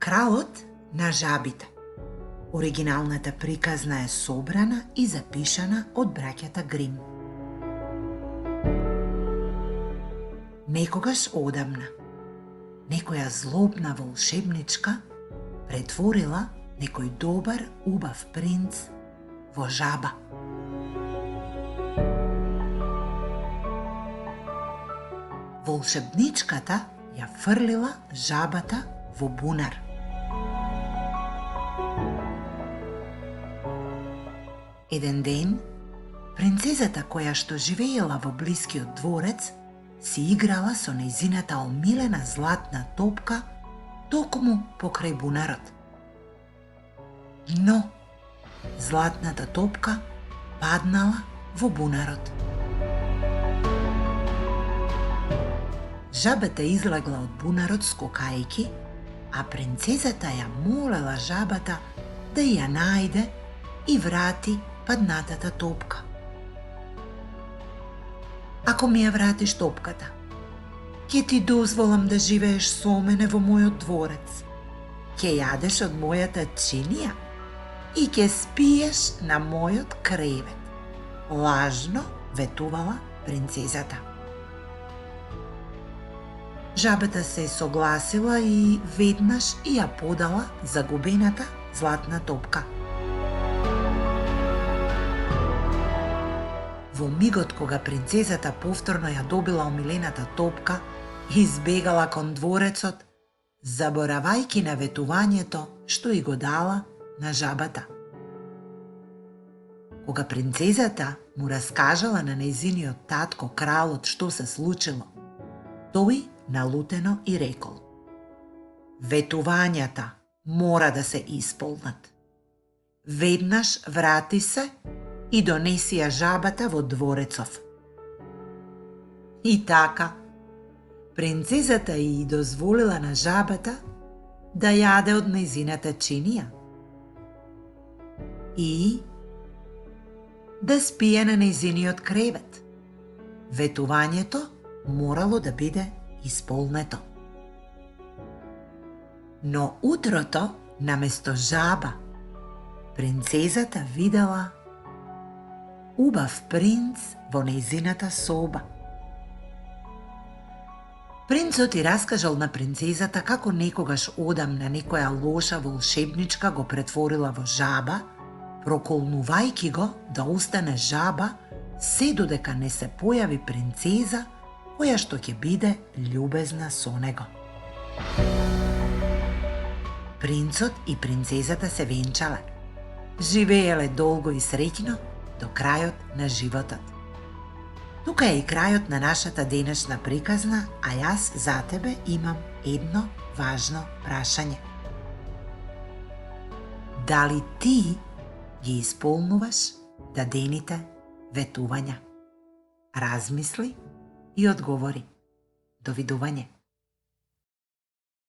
Кралот на жабите. Оригиналната приказна е собрана и запишана од браќата Грим. Некогаш одамна, некоја злобна волшебничка претворила некој добар, убав принц во жаба. Волшебничката ја фрлила жабата во бунар. Еден ден, принцезата која што живеела во блискиот дворец, си играла со нејзината омилена златна топка токму покрај бунарот. Но златната топка паднала во бунарот. Жабата излегла од бунарот скокајки, а принцезата ја молела жабата да ја најде и врати паднатата топка. Ако ми ја вратиш топката, ќе ти дозволам да живееш со мене во мојот дворец, ќе јадеш од мојата чинија и ќе спиеш на мојот кревет. Лажно ветувала принцезата. Жабата се согласила и веднаш ја подала загубената златна топка. Во мигот кога принцезата повторно ја добила омилената топка, избегала кон дворецот, заборавајќи на ветувањето што и го дала на жабата. Кога принцезата му раскажала на нејзиниот татко кралот што се случило, тој налутено и рекол: ветувањата мора да се исполнат. Веднаш врати се и донеси ја жабата во дворецов. И така, принцезата и дозволила на жабата да јаде од нејзината чинија и да спие на нејзиниот кревет. Ветувањето морало да биде исполнето. Но утрото, наместо жаба, принцезата видела убав принц во нејзината соба. Принцот и раскажал на принцезата како некогаш одамна некоја лоша волшебничка го претворила во жаба, проколнувајќи го да остане жаба се додека не се појави принцеза која што ќе биде љубезна со него. Принцот и принцезата се венчале. Живееле долго и среќно до крајот на животот. Тука е и крајот на нашата денешна приказна, а јас за тебе имам едно важно прашање. Дали ти ги исполнуваш дадените ветувања? Размисли и одговори. Довидување.